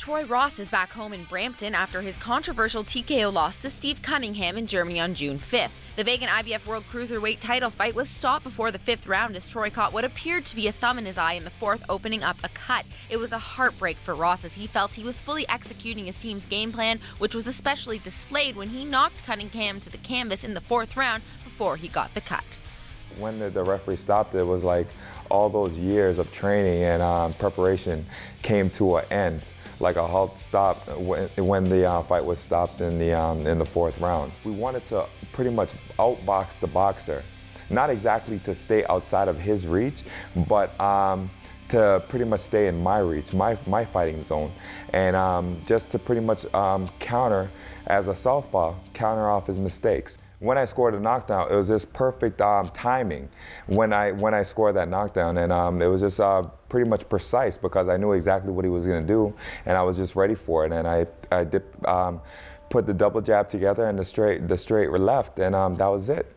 Troy Ross is back home in Brampton after his controversial TKO loss to Steve Cunningham in Germany on June 5th. The vacant IBF World Cruiserweight title fight was stopped before the 5th round as Troy caught what appeared to be a thumb in his eye in the 4th, opening up a cut. It was a heartbreak for Ross as he felt he was fully executing his team's game plan, which was especially displayed when he knocked Cunningham to the canvas in the 4th round before he got the cut. When the referee stopped, it was like all those years of training and preparation came to an end. Like a halt stop when the fight was stopped in the 4th round. We wanted to pretty much outbox the boxer, not exactly to stay outside of his reach, but to pretty much stay in my reach, my fighting zone, and just to pretty much counter as a southpaw, counter off his mistakes. When I scored a knockdown, it was just perfect timing when I scored that knockdown, and it was just pretty much precise because I knew exactly what he was going to do, and I was just ready for it. And I did put the double jab together and the straight left, and that was it.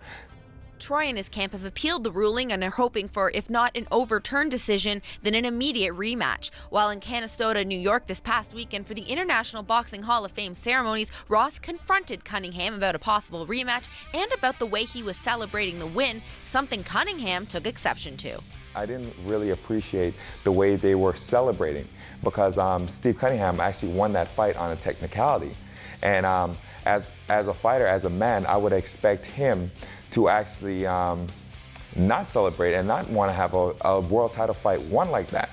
Troy and his camp have appealed the ruling and are hoping for, if not an overturned decision, then an immediate rematch. While in Canastota, New York this past weekend for the International Boxing Hall of Fame ceremonies, Ross confronted Cunningham about a possible rematch and about the way he was celebrating the win, something Cunningham took exception to. I didn't really appreciate the way they were celebrating because Steve Cunningham actually won that fight on a technicality. And as a fighter, as a man, I would expect him to actually not celebrate and not want to have a world title fight won like that.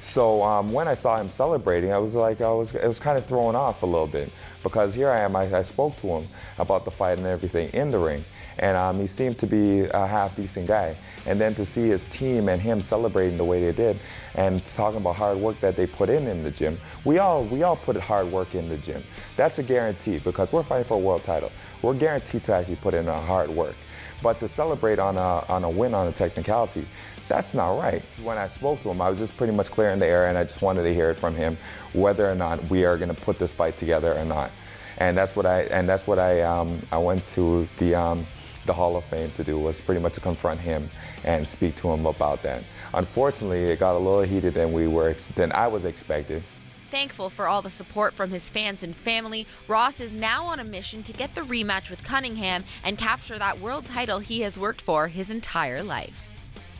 So when I saw him celebrating, I was like, it was kind of thrown off a little bit because here I am, I spoke to him about the fight and everything in the ring, and he seemed to be a half-decent guy. And then to see his team and him celebrating the way they did and talking about hard work that they put in the gym. We all put hard work in the gym. That's a guarantee because we're fighting for a world title. We're guaranteed to actually put in our hard work. But to celebrate on a win on a technicality, that's not right. When I spoke to him, I was just pretty much clearing the air, and I just wanted to hear it from him whether or not we are going to put this fight together or not. And that's what I went to the Hall of Fame to do, was pretty much to confront him and speak to him about that. Unfortunately, it got a little heated than I was expecting. Thankful for all the support from his fans and family, Ross is now on a mission to get the rematch with Cunningham and capture that world title he has worked for his entire life.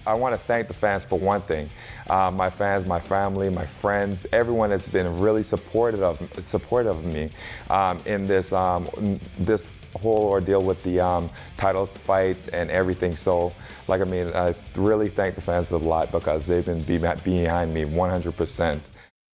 I want to thank the fans for one thing. My fans, my family, my friends, everyone that's been really supportive of me in this whole ordeal with the title fight and everything. So, I really thank the fans a lot because they've been behind me 100%.